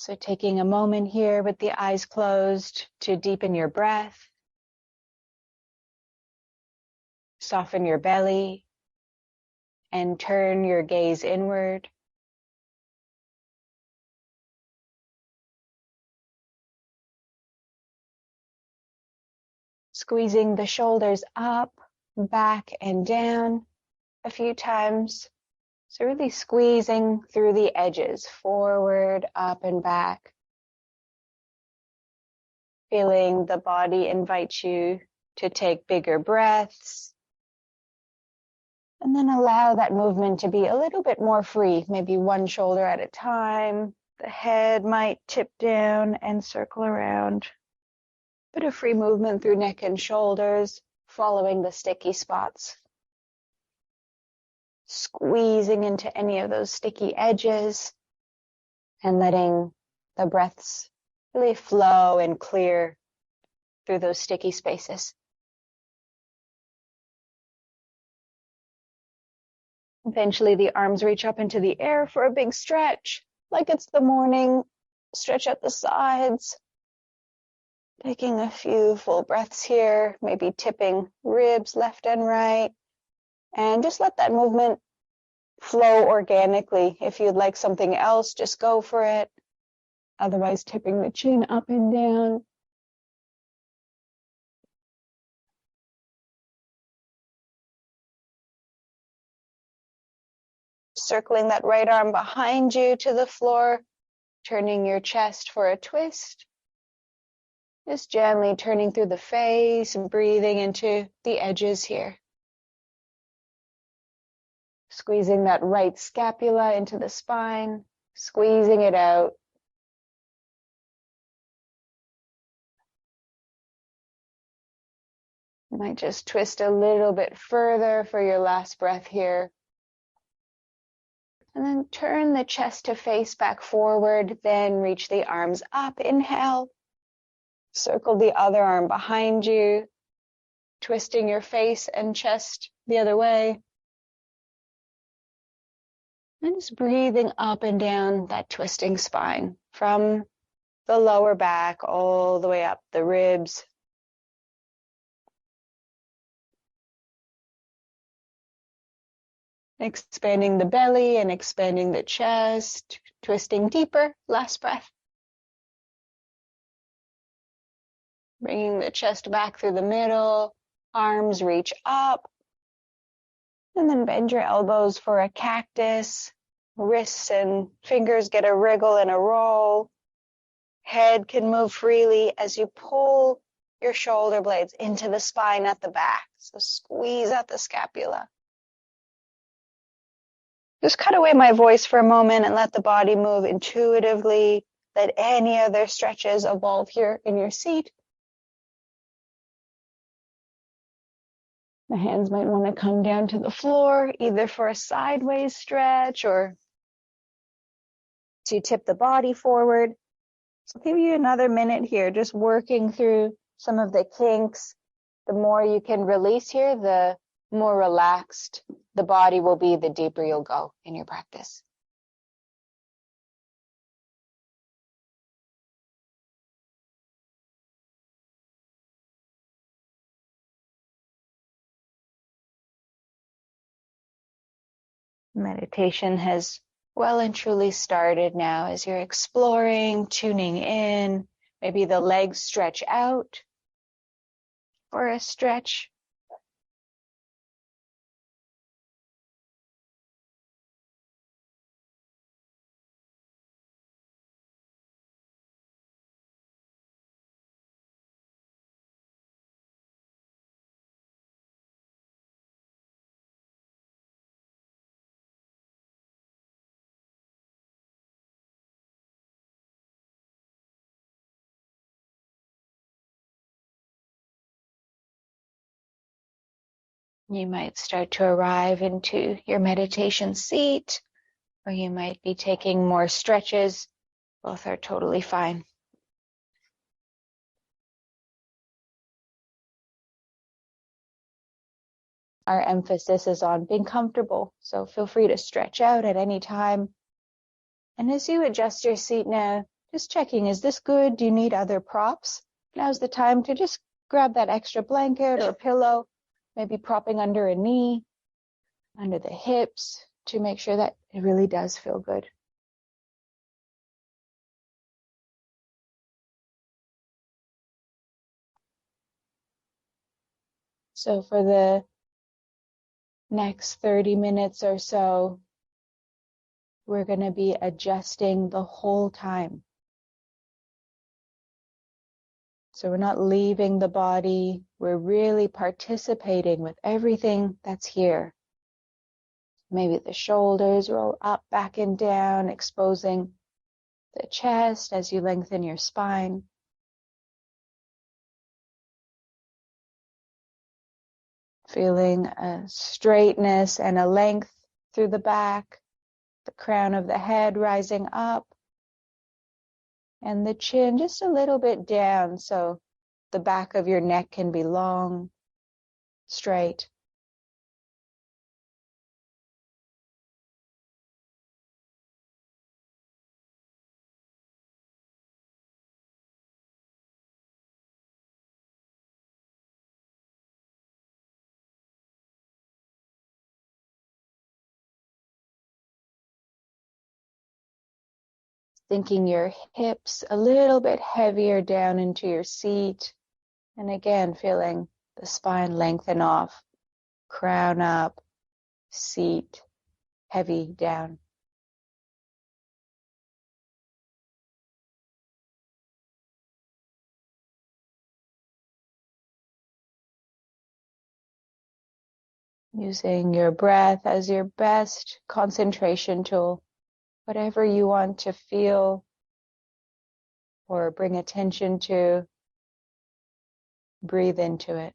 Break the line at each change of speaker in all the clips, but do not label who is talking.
So taking a moment here with the eyes closed to deepen your breath, soften your belly, and turn your gaze inward. Squeezing the shoulders up, back, and down a few times. So really squeezing through the edges, forward, up, and back. Feeling the body invite you to take bigger breaths. And then allow that movement to be a little bit more free, maybe one shoulder at a time. The head might tip down and circle around. Bit of free movement through neck and shoulders, following the sticky spots. Squeezing into any of those sticky edges and letting the breaths really flow and clear through those sticky spaces. Eventually the arms reach up into the air for a big stretch, like it's the morning. Stretch out the sides. Taking a few full breaths here, maybe tipping ribs left and right. And just let that movement flow organically. If you'd like something else, just go for it. Otherwise, tipping the chin up and down. Circling that right arm behind you to the floor, turning your chest for a twist. Just gently turning through the face and breathing into the edges here. Squeezing that right scapula into the spine, squeezing it out. You might just twist a little bit further for your last breath here. And then turn the chest to face back forward, then reach the arms up. Inhale. Circle the other arm behind you, twisting your face and chest the other way. And just breathing up and down that twisting spine from the lower back all the way up the ribs. Expanding the belly and expanding the chest, twisting deeper. Last breath. Bringing the chest back through the middle, arms reach up. And then bend your elbows for a cactus. Wrists and fingers get a wriggle and a roll. Head can move freely as you pull your shoulder blades into the spine at the back. So squeeze out the scapula. Just cut away my voice for a moment and let the body move intuitively. Let any other stretches evolve here in your seat. The hands might want to come down to the floor, either for a sideways stretch or to tip the body forward. So I'll give you another minute here, just working through some of the kinks. The more you can release here, the more relaxed the body will be, the deeper you'll go in your practice. Meditation has well and truly started now as you're exploring, tuning in. Maybe the legs stretch out for a stretch. You might start to arrive into your meditation seat, or you might be taking more stretches. Both are totally fine. Our emphasis is on being comfortable, so feel free to stretch out at any time. And as you adjust your seat now, Just checking, is this good? Do you need other props? Now's the time to just grab that extra blanket or pillow, maybe propping under a knee, under the hips, to make sure that it really does feel good. So for the next 30 minutes or so, we're going to be adjusting the whole time. So we're not leaving the body, we're really participating with everything that's here. Maybe the shoulders roll up, back and down, exposing the chest as you lengthen your spine. Feeling a straightness and a length through the back, the crown of the head rising up, and the chin just a little bit down so the back of your neck can be long, straight. Sinking your hips a little bit heavier down into your seat. And again, feeling the spine lengthen off, crown up, seat heavy down. Using your breath as your best concentration tool. Whatever you want to feel or bring attention to, breathe into it.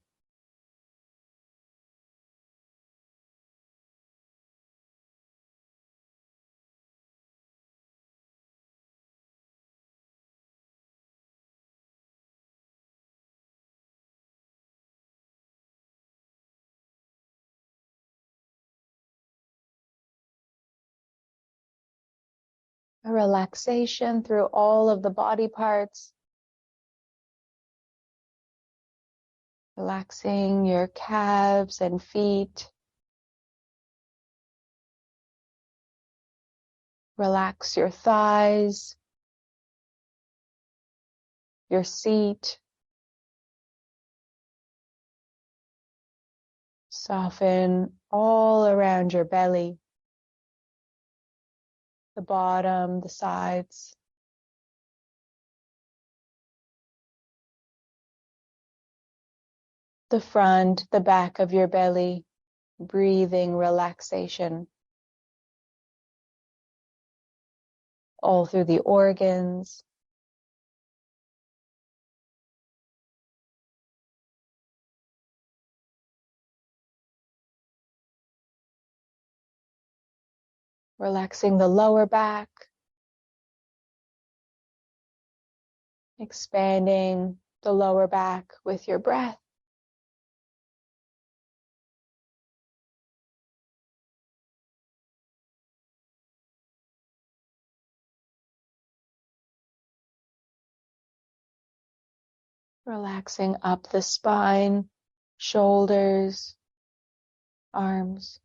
A relaxation through all of the body parts. Relaxing your calves and feet. Relax your thighs, your seat. Soften all around your belly, the bottom, the sides. The front, the back of your belly, breathing relaxation. All through the organs. Relaxing the lower back. Expanding the lower back with your breath. Relaxing up the spine, shoulders, arms.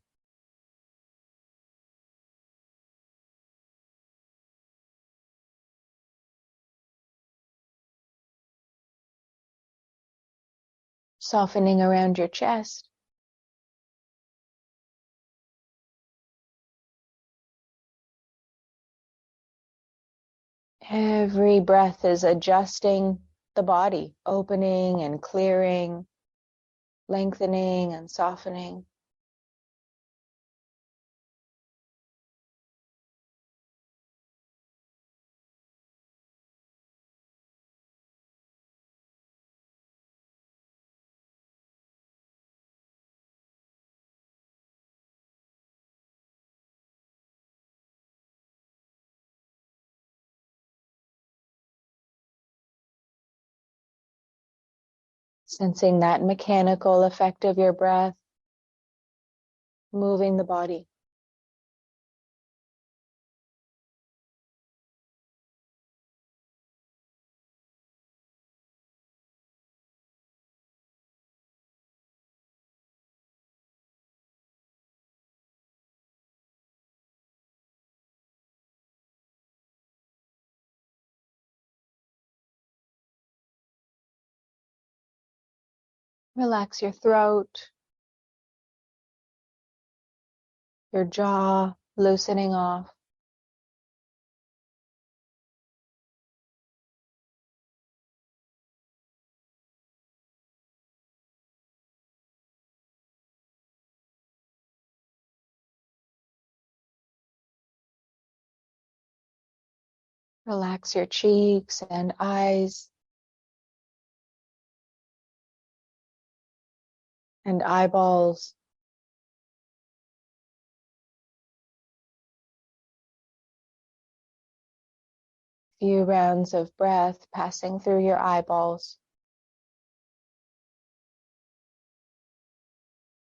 Softening around your chest. Every breath is adjusting the body, opening and clearing, lengthening and softening. Sensing that mechanical effect of your breath, moving the body. Relax your throat, your jaw loosening off. Relax your cheeks and eyes and eyeballs. Few rounds of breath passing through your eyeballs,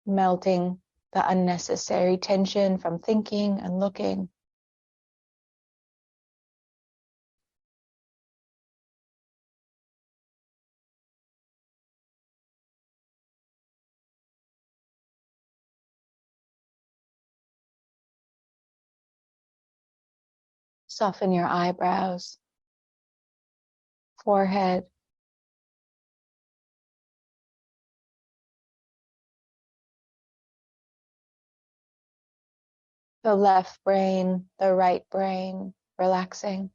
melting the unnecessary tension from thinking and looking. Soften your eyebrows, forehead, the left brain, the right brain, relaxing.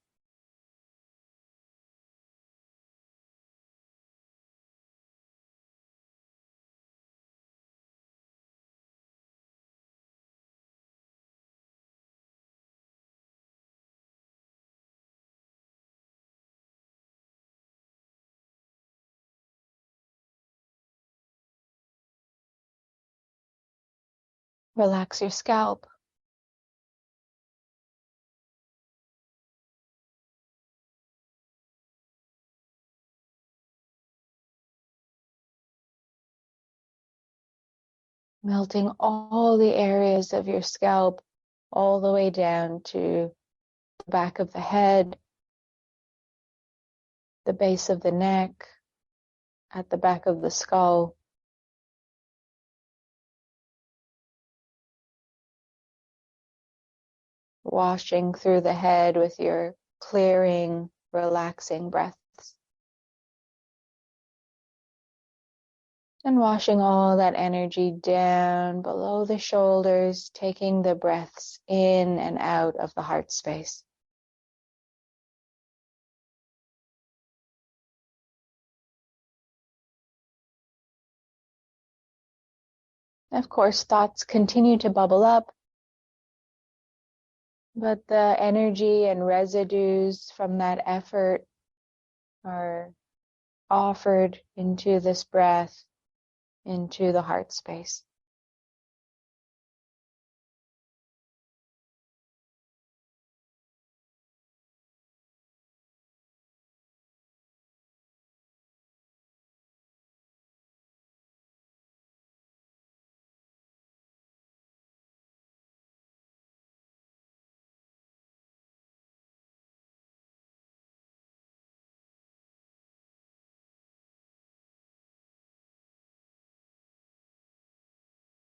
Relax your scalp. Melting all the areas of your scalp all the way down to the back of the head, the base of the neck, at the back of the skull. Washing through the head with your clearing, relaxing breaths. And washing all that energy down below the shoulders, taking the breaths in and out of the heart space. Of course, thoughts continue to bubble up, but the energy and residues from that effort are offered into this breath, into the heart space.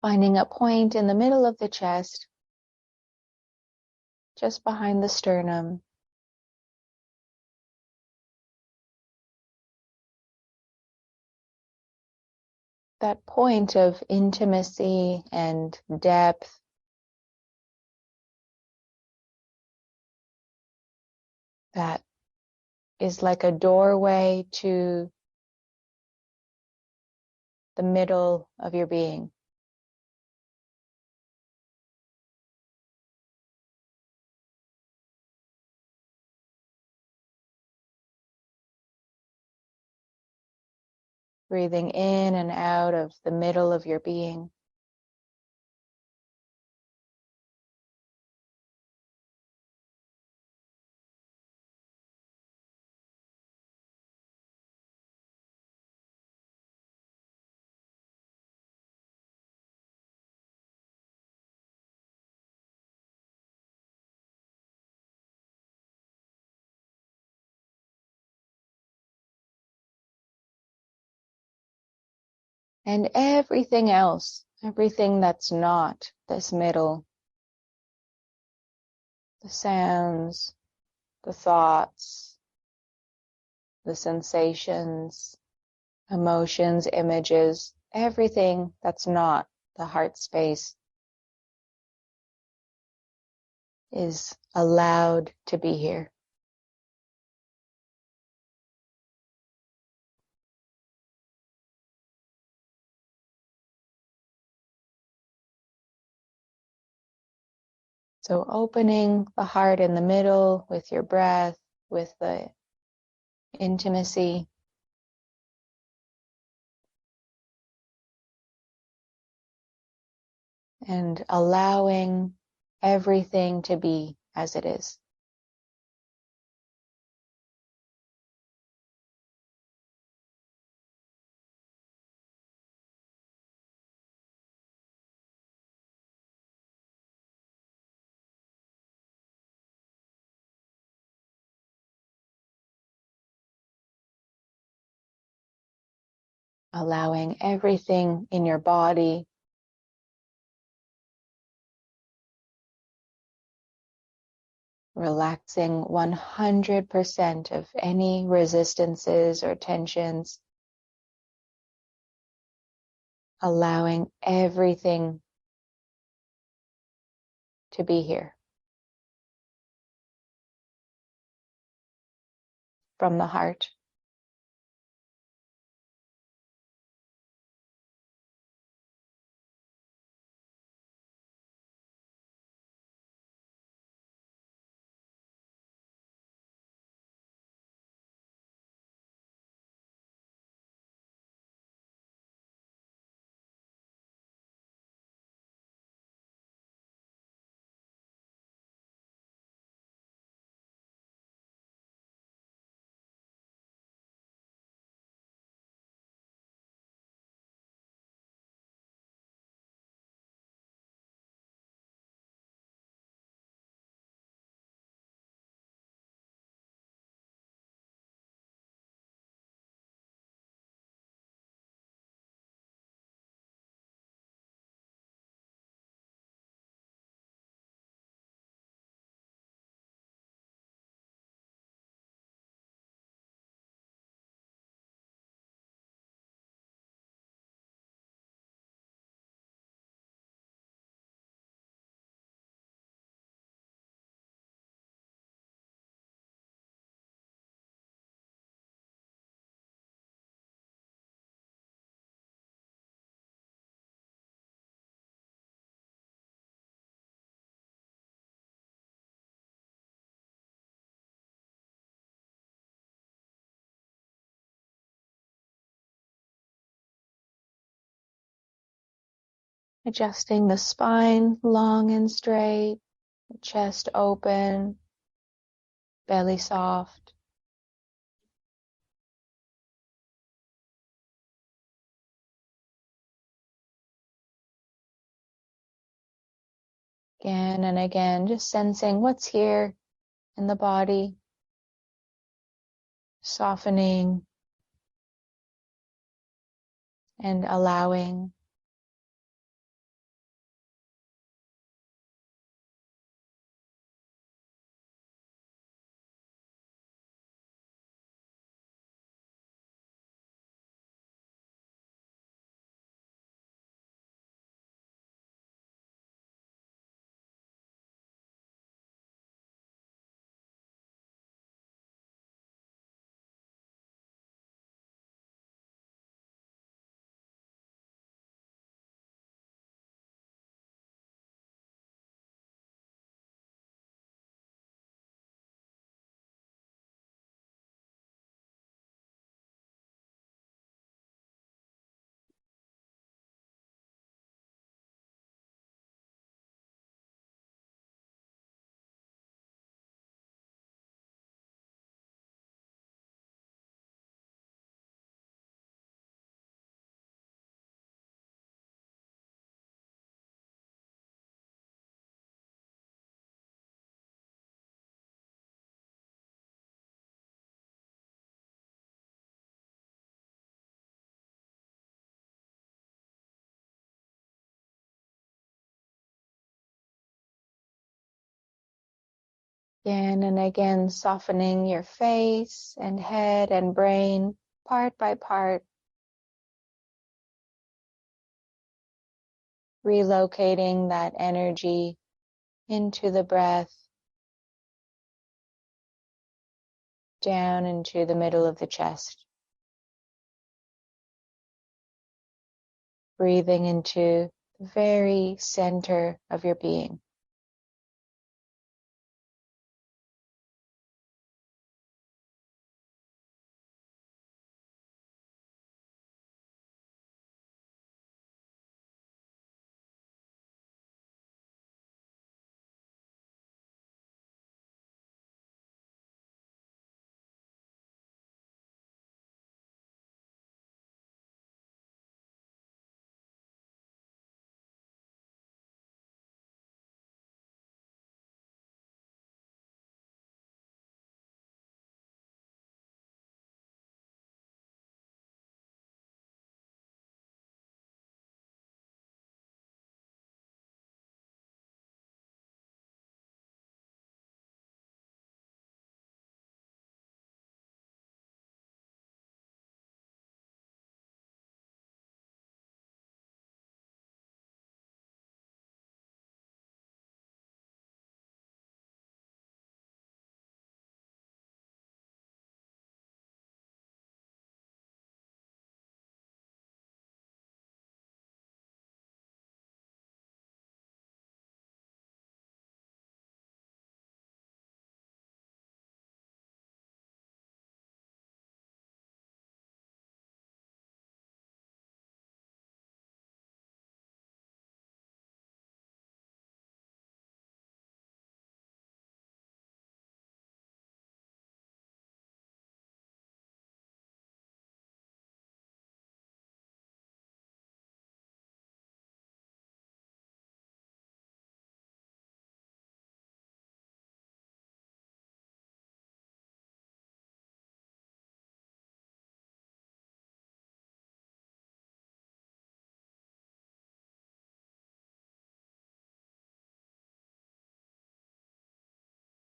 Finding a point in the middle of the chest, just behind the sternum. That point of intimacy and depth that is like a doorway to the middle of your being. Breathing in and out of the middle of your being. And everything else, everything that's not this middle, the sounds, the thoughts, the sensations, emotions, images, everything that's not the heart space is allowed to be here. So opening the heart in the middle with your breath, with the intimacy. And allowing everything to be as it is. Allowing everything in your body relaxing 100% of any resistances or tensions, allowing everything to be here from the heart. Adjusting the spine long and straight, chest open, belly soft. Again and again, just sensing what's here in the body, softening and allowing. Again and again, softening your face and head and brain part by part, relocating that energy into the breath, down into the middle of the chest. Breathing into the very center of your being.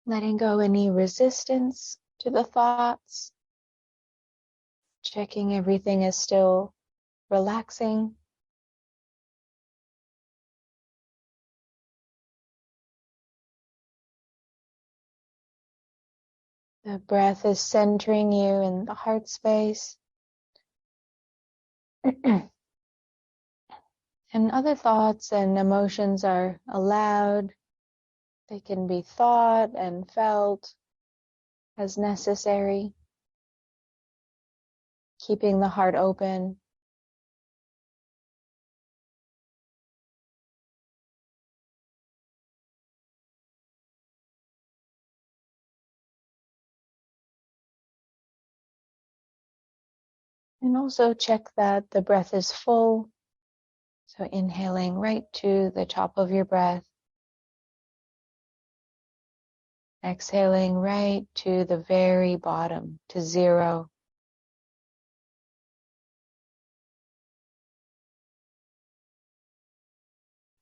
Letting go any resistance to the thoughts, checking everything is still relaxing. The breath is centering you in the heart space. And other thoughts and emotions are allowed. They can be thought and felt as necessary, keeping the heart open. And also check that the breath is full. So inhaling right to the top of your breath. Exhaling right to the very bottom, to zero.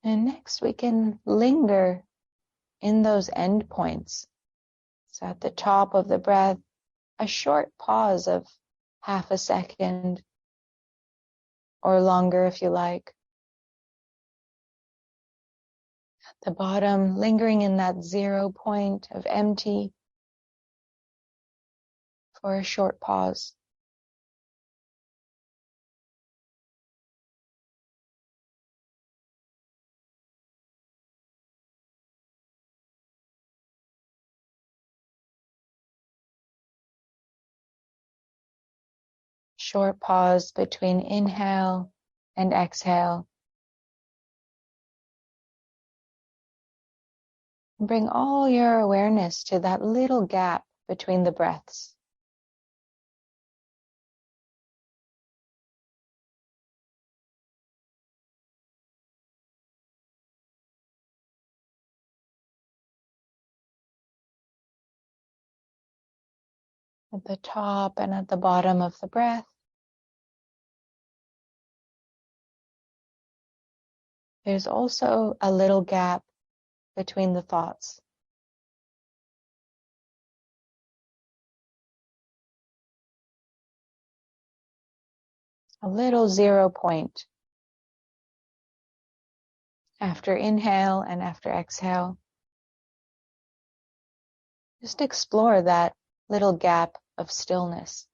And next we can linger in those end points. So at the top of the breath, a short pause of half a second or longer if you like. At the bottom, lingering in that 0 point of empty for a short pause. Short pause between inhale and exhale. Bring all your awareness to that little gap between the breaths. At the top and at the bottom of the breath. There's also a little gap between the thoughts. A little 0 point. After inhale and after exhale, just explore that little gap of stillness.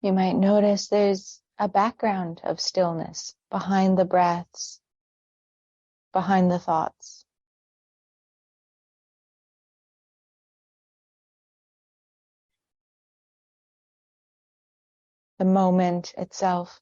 You might notice there's a background of stillness behind the breaths, behind the thoughts. The moment itself.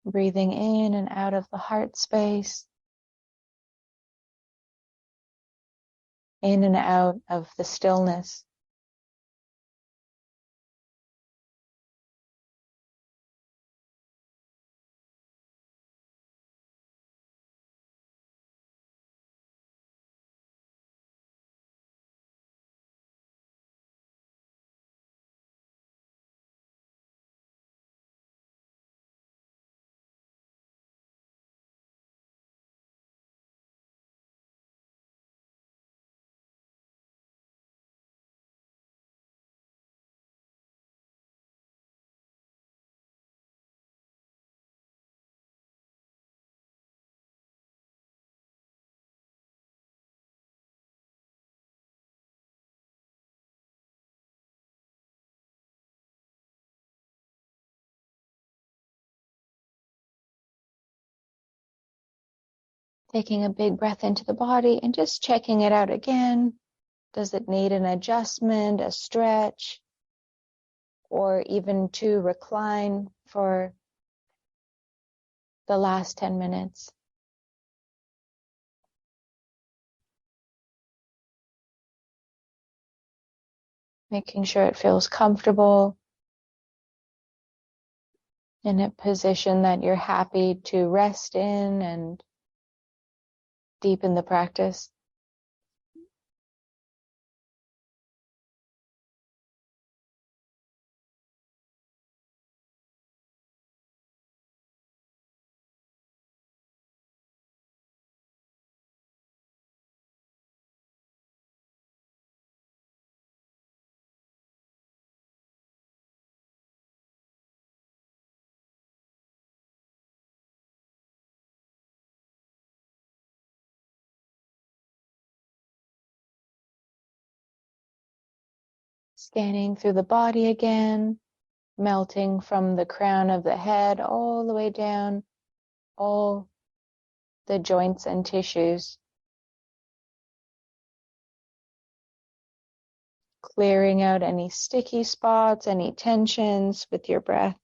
Breathing in and out of the heart space, in and out of the stillness. Taking a big breath into the body and just checking it out again. Does it need an adjustment, a stretch, or even to recline for the last 10 minutes? Making sure it feels comfortable in a position that you're happy to rest in and deepen the practice. Scanning through the body again, melting from the crown of the head all the way down, all the joints and tissues. Clearing out any sticky spots, any tensions with your breath.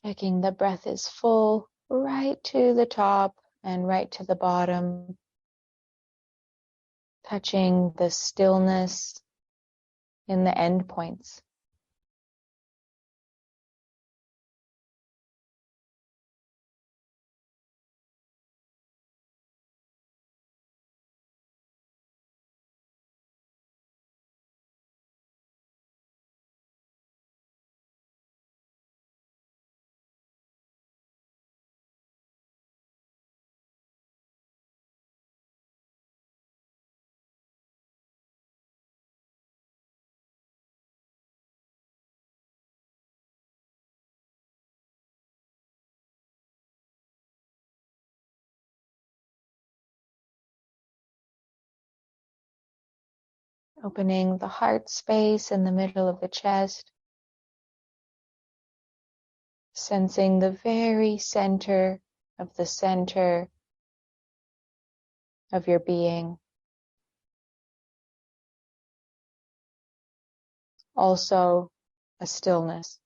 Checking the breath is full, right to the top and right to the bottom, touching the stillness in the end points. Opening the heart space in the middle of the chest, sensing the very center of your being. Also a stillness.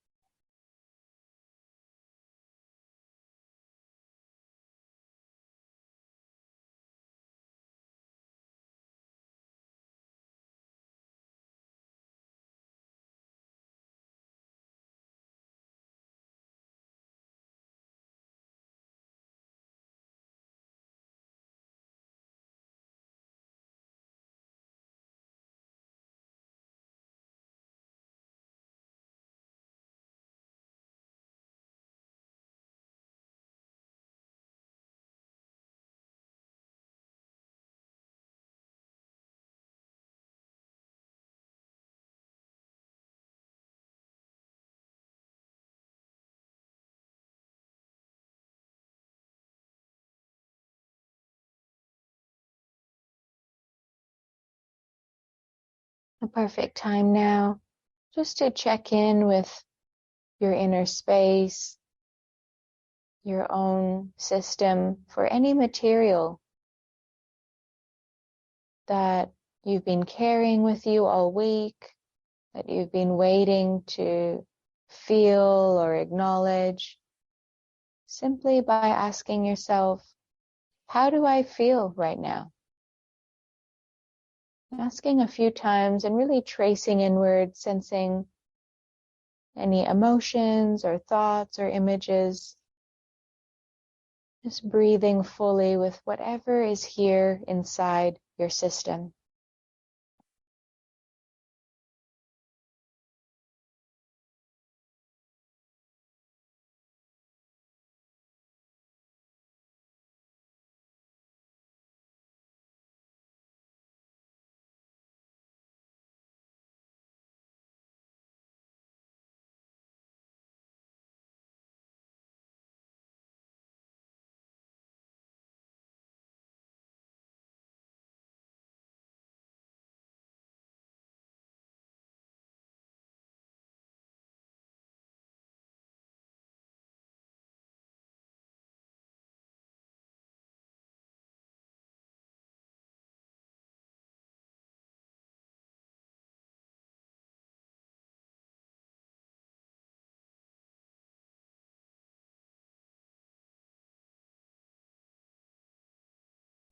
A perfect time now just to check in with your inner space, your own system for any material that you've been carrying with you all week, that you've been waiting to feel or acknowledge, simply by asking yourself, how do I feel right now? Asking a few times and really tracing inward, sensing any emotions or thoughts or images. Just breathing fully with whatever is here inside your system.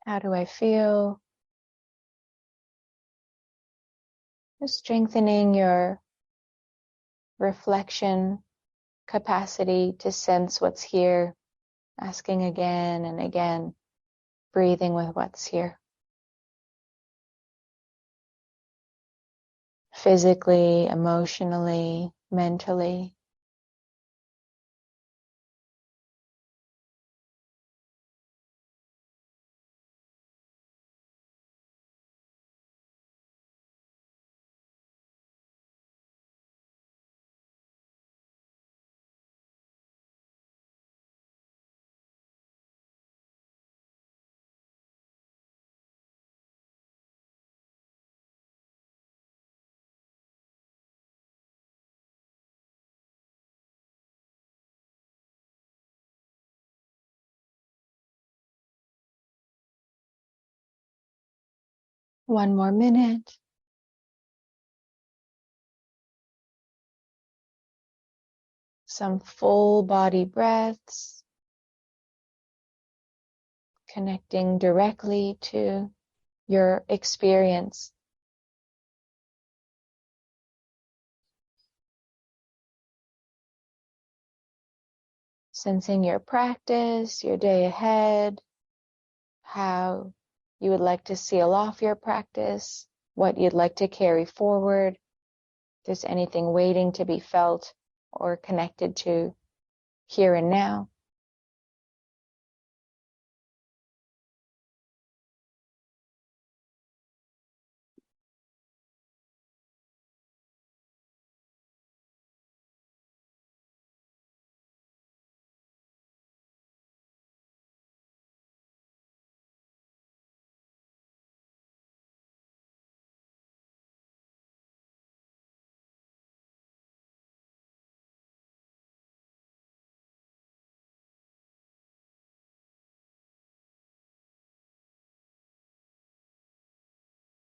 How do I feel? Just strengthening your reflection capacity to sense what's here, asking again and again, breathing with what's here. Physically, emotionally, mentally. One more minute. Some full body breaths. connecting directly to your experience. Sensing your practice, your day ahead, how you would like to seal off your practice, what you'd like to carry forward, if there's anything waiting to be felt or connected to here and now.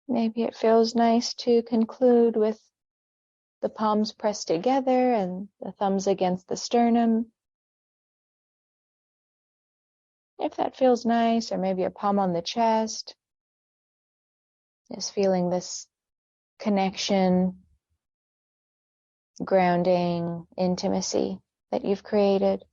Maybe it feels nice to conclude with the palms pressed together and the thumbs against the sternum. If that feels nice, or maybe a palm on the chest, just feeling this connection, grounding, intimacy that you've created.